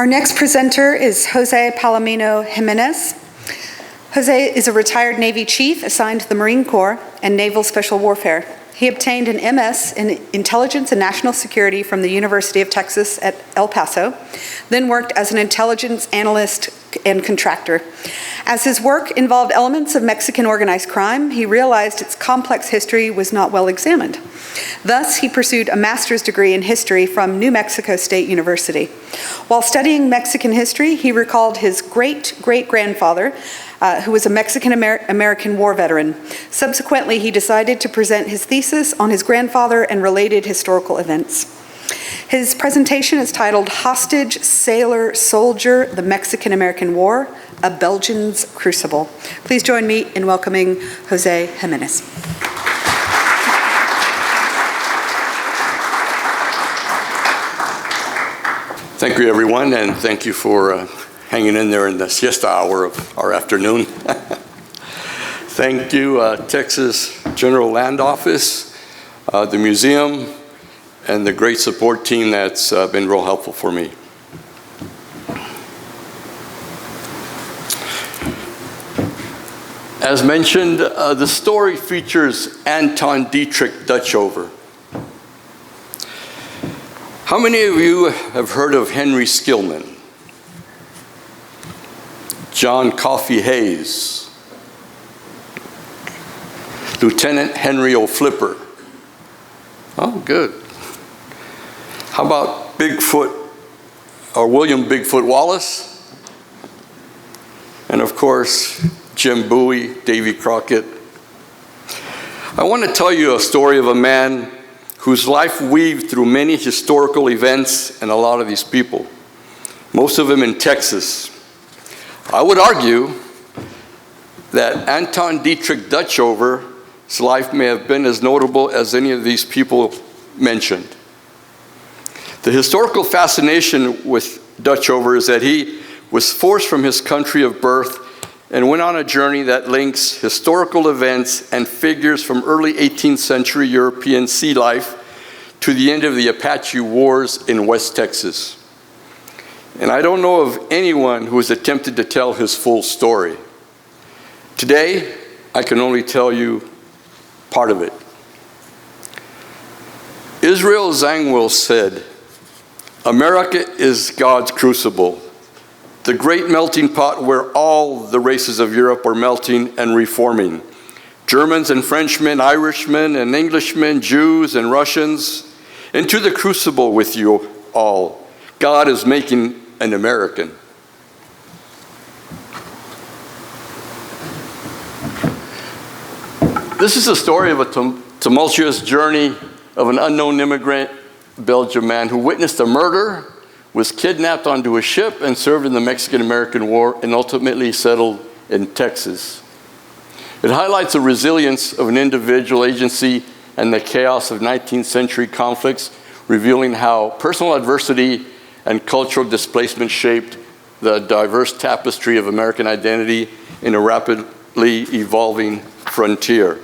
Our next presenter is José Palomino Jiménez. José is a retired Navy chief assigned to the Marine Corps and Naval Special Warfare. He obtained an MS in Intelligence and National Security from the University of Texas at El Paso, then worked as an intelligence analyst and contractor. As his work involved elements of Mexican organized crime, he realized its complex history was not well examined. Thus, he pursued a master's degree in history from New Mexico State University. While studying Mexican history, he recalled his great-great-grandfather, who was a Mexican-American war veteran. Subsequently, he decided to present his thesis on his grandfather and related historical events. His presentation is titled Hostage, Sailor, Soldier, the Mexican-American War, a Belgian's Crucible. Please join me in welcoming José Jiménez. Thank you, everyone, and thank you for hanging in there in the siesta hour of our afternoon. Thank you, Texas General Land Office, the museum, and the great support team that's been real helpful for me. As mentioned, the story features Anton Dietrich Dutchover. How many of you have heard of Henry Skillman? John Coffey Hayes? Lieutenant Henry O'Flipper? Oh, good. How about Bigfoot, or William Bigfoot Wallace? And of course, Jim Bowie, Davy Crockett. I want to tell you a story of a man whose life weaved through many historical events and a lot of these people, most of them in Texas. I would argue that Anton Dietrich Dutchover's life may have been as notable as any of these people mentioned. The historical fascination with Dutchover is that he was forced from his country of birth and went on a journey that links historical events and figures from early 18th century European sea life to the end of the Apache Wars in West Texas. And I don't know of anyone who has attempted to tell his full story. Today, I can only tell you part of it. Israel Zangwill said, "America is God's crucible, the great melting pot where all the races of Europe are melting and reforming. Germans and Frenchmen, Irishmen and Englishmen, Jews and Russians, into the crucible with you all. God is making an American." This is a story of a tumultuous journey of an unknown immigrant Belgian man who witnessed a murder, was kidnapped onto a ship, and served in the Mexican-American War, and ultimately settled in Texas. It highlights the resilience of an individual agency and the chaos of 19th century conflicts, revealing how personal adversity and cultural displacement shaped the diverse tapestry of American identity in a rapidly evolving frontier.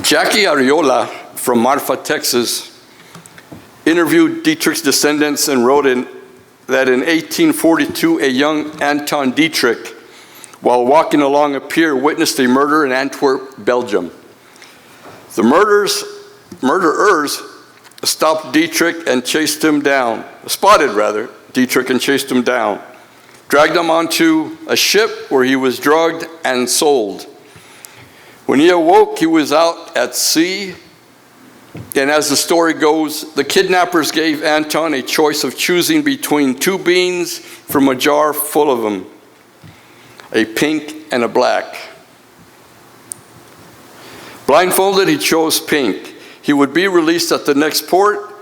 Jackie Arreola from Marfa, Texas, interviewed Dietrich's descendants and wrote that in 1842, a young Anton Dietrich, while walking along a pier, witnessed a murder in Antwerp, Belgium. The murderers spotted Dietrich and chased him down, dragged him onto a ship where he was drugged and sold. When he awoke, he was out at sea, and as the story goes, the kidnappers gave Anton a choice of choosing between two beans from a jar full of them, a pink and a black. Blindfolded, he chose pink. He would be released at the next port.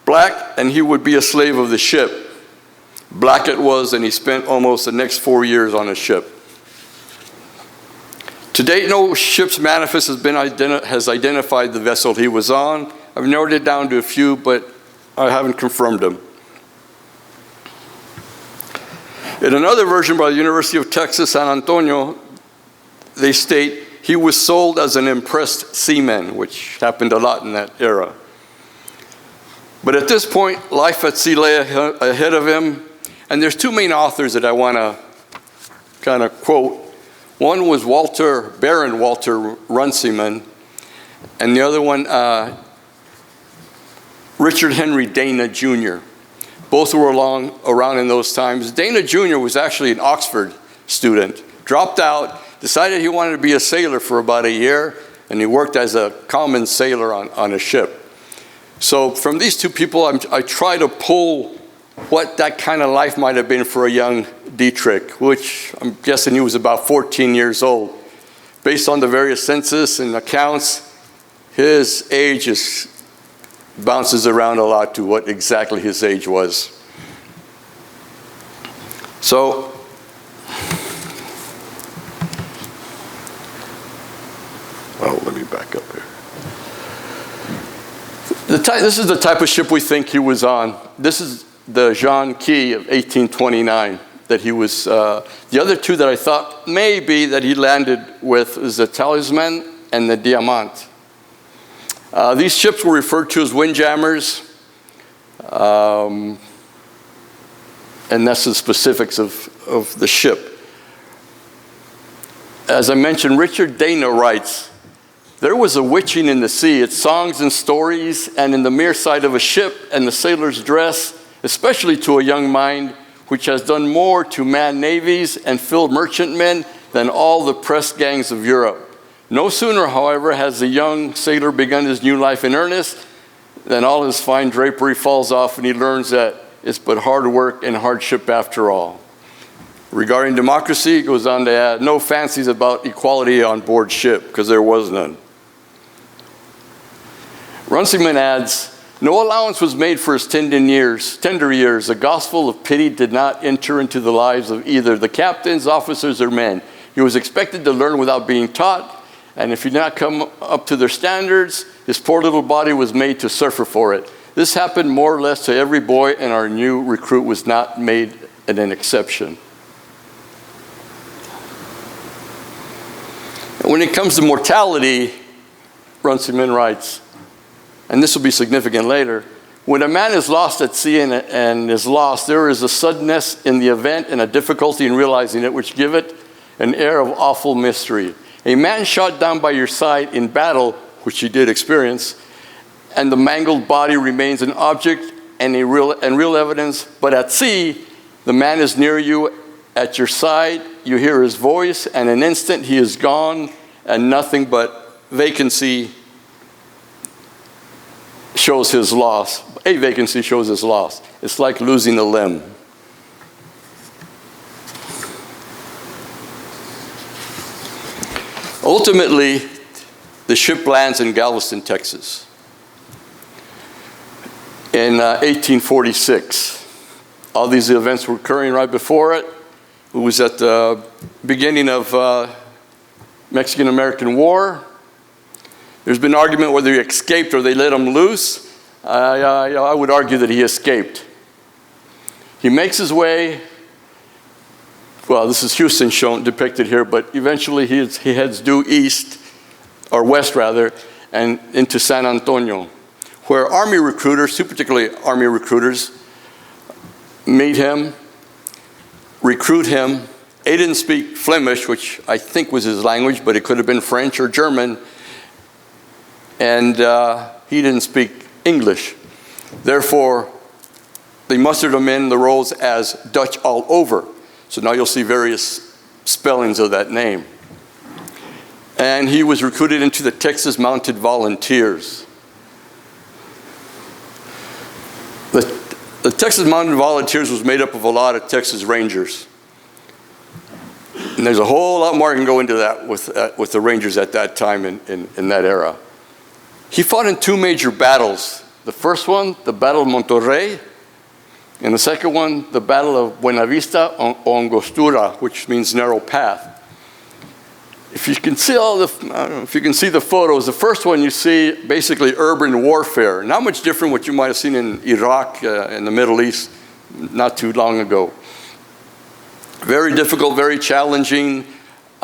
Black, and he would be a slave of the ship. Black it was, and he spent almost the next 4 years on a ship. To date, no ship's manifest has identified the vessel he was on. I've narrowed it down to a few, but I haven't confirmed them. In another version by the University of Texas, San Antonio, they state, he was sold as an impressed seaman, which happened a lot in that era. But at this point, life at sea lay ahead of him, and there's two main authors that I want to kind of quote. One was Baron Walter Runciman, and the other one, Richard Henry Dana Jr. Both were around in those times. Dana Jr. was actually an Oxford student, dropped out, decided he wanted to be a sailor for about a year, and he worked as a common sailor on a ship. So from these two people, I try to pull what that kind of life might have been for a young Dietrich, which I'm guessing he was about 14 years old. Based on the various census and accounts, his age bounces around a lot to what exactly his age was. So, let me back up here. This is the type of ship we think he was on. This is the Jean Key of 1829 that he was. The other two that I thought maybe that he landed with is the Talisman and the Diamant. These ships were referred to as windjammers, and that's the specifics of the ship. As I mentioned, Richard Dana writes, "There was a witching in the sea, its songs and stories, and in the mere sight of a ship and the sailor's dress, especially to a young mind, which has done more to man navies and fill merchantmen than all the press gangs of Europe. No sooner, however, has the young sailor begun his new life in earnest, than all his fine drapery falls off and he learns that it's but hard work and hardship after all." Regarding democracy, he goes on to add, "No fancies about equality on board ship, because there was none." Runciman adds, "No allowance was made for his tender years. The gospel of pity did not enter into the lives of either the captains, officers, or men. He was expected to learn without being taught, and if he did not come up to their standards, his poor little body was made to suffer for it. This happened more or less to every boy, and our new recruit was not made an exception." And when it comes to mortality, Runciman writes, and this will be significant later, "When a man is lost at sea and is lost, there is a suddenness in the event and a difficulty in realizing it, which give it an air of awful mystery. A man shot down by your side in battle, which he did experience, and the mangled body remains an object and real evidence, but at sea, the man is near you, at your side, you hear his voice, and in an instant he is gone, and nothing but vacancy shows his loss. A vacancy shows his loss. It's like losing a limb." Ultimately, the ship lands in Galveston, Texas in 1846. All these events were occurring right before it. It was at the beginning of Mexican-American War. There's been argument whether he escaped or they let him loose. I would argue that he escaped. He makes his way, well, this is Houston depicted here, but eventually he heads due east, or west rather, and into San Antonio, where Army recruiters, two particularly Army recruiters, meet him, recruit him. He didn't speak Flemish, which I think was his language, but it could have been French or German. And he didn't speak English. Therefore, they mustered him in the rolls as Dutch all over. So now you'll see various spellings of that name. And he was recruited into the Texas Mounted Volunteers. The Texas Mounted Volunteers was made up of a lot of Texas Rangers. And there's a whole lot more I can go into that with the Rangers at that time in that era. He fought in two major battles. The first one, the Battle of Monterrey, and the second one, the Battle of Buena Vista o Angostura, which means narrow path. If you can see the photos, the first one you see basically urban warfare. Not much different what you might have seen in Iraq, in the Middle East, not too long ago. Very difficult, very challenging.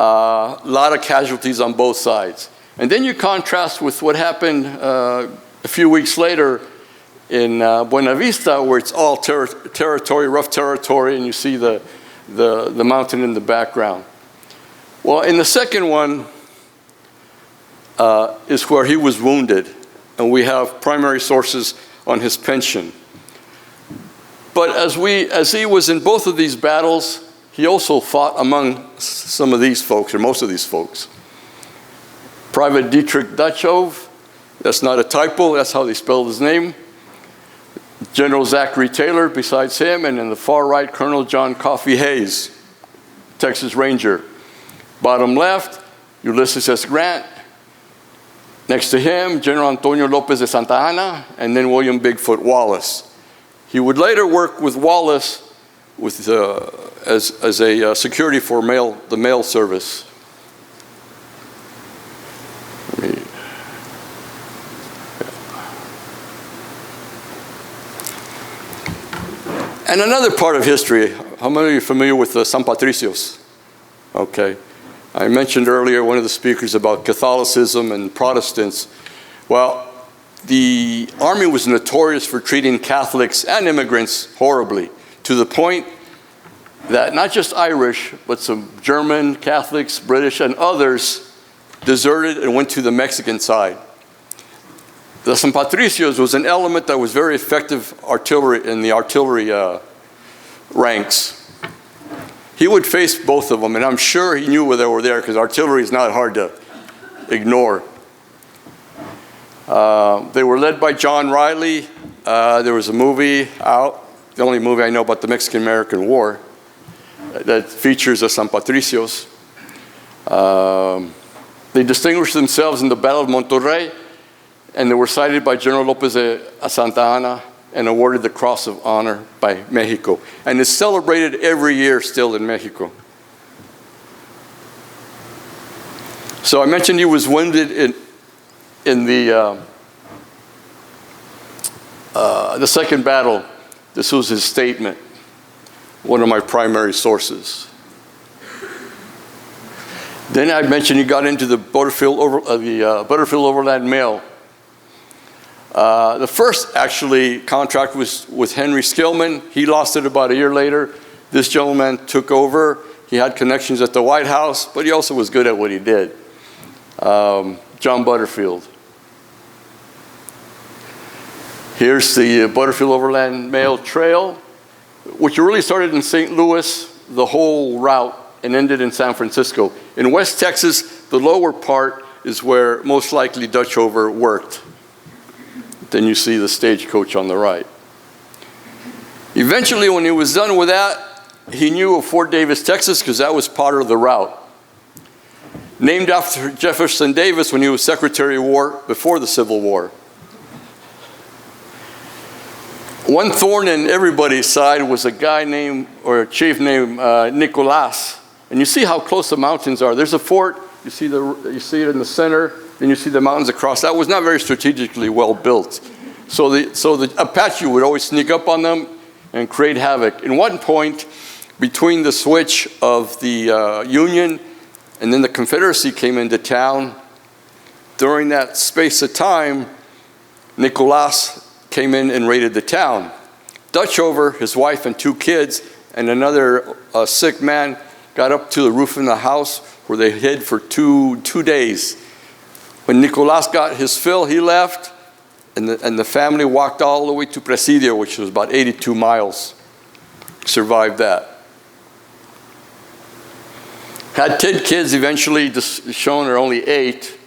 A lot of casualties on both sides. And then you contrast with what happened a few weeks later in Buena Vista, where it's all territory, rough territory, and you see the mountain in the background. Well, in the second one is where he was wounded, and we have primary sources on his pension. But as he was in both of these battles, he also fought among some of these folks, or most of these folks. Private Dietrich Dutchove, that's not a typo, that's how they spelled his name. General Zachary Taylor besides him, and in the far right, Colonel John Coffee Hayes, Texas Ranger. Bottom left, Ulysses S. Grant. Next to him, General Antonio Lopez de Santa Anna, and then William Bigfoot Wallace. He would later work with Wallace as a security for the mail service. And another part of history, how many of you are familiar with the San Patricios? Okay. I mentioned earlier one of the speakers about Catholicism and Protestants. Well, the army was notorious for treating Catholics and immigrants horribly, to the point that not just Irish, but some German Catholics, British, and others deserted and went to the Mexican side. The San Patricios was an element that was very effective in the artillery ranks. He would face both of them, and I'm sure he knew they were there because artillery is not hard to ignore. They were led by John Riley. There was a movie out, the only movie I know about the Mexican-American War, that features the San Patricios. They distinguished themselves in the Battle of Monterrey, and they were cited by General Lopez de Santa Anna and awarded the Cross of Honor by Mexico. And it's celebrated every year still in Mexico. So I mentioned he was wounded in the second battle. This was his statement, one of my primary sources. Then I mentioned he got into the Butterfield Overland Mail. The first, actually, contract was with Henry Skillman. He lost it about a year later. This gentleman took over. He had connections at the White House, but he also was good at what he did. John Butterfield. Here's the Butterfield Overland Mail Trail, which really started in St. Louis, the whole route, and ended in San Francisco. In West Texas, the lower part is where most likely Dutchover worked. Then you see the stagecoach on the right. Eventually, when he was done with that, he knew of Fort Davis, Texas, because that was part of the route. Named after Jefferson Davis when he was Secretary of War before the Civil War. One thorn in everybody's side was a guy named, or a chief named Nicolas. And you see how close the mountains are. There's a fort, you see it in the center, then you see the mountains across. That was not very strategically well built. So the Apache would always sneak up on them and create havoc. In one point, between the switch of the Union and then the Confederacy came into town, during that space of time, Nicolas came in and raided the town. Dutchover, his wife and 2 kids, and another sick man got up to the roof of the house where they hid for two days. When Nicolas got his fill, he left, and the family walked all the way to Presidio, which was about 82 miles. Survived that. Had 10 kids, eventually shown are only 8.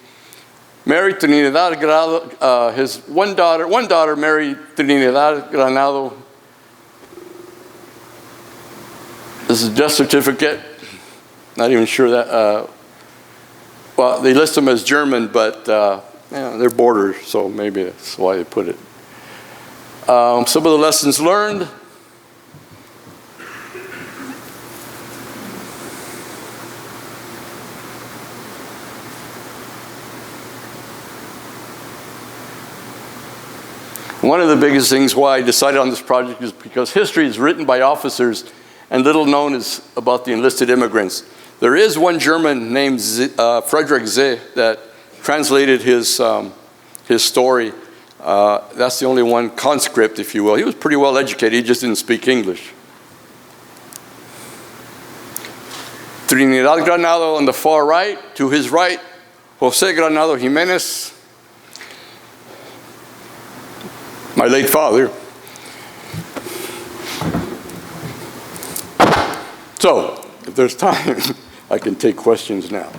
Married Trinidad Granado, his one daughter married Trinidad Granado. This is a death certificate. Not even sure that, well, they list them as German, but they're border, so maybe that's why they put it. Some of the lessons learned. One of the biggest things why I decided on this project is because history is written by officers and little known is about the enlisted immigrants. There is one German named Frederick Zeh that translated his story. That's the only one conscript, if you will. He was pretty well educated, he just didn't speak English. Trinidad Granado on the far right, to his right, José Granado Jiménez, my late father. So, if there's time, I can take questions now.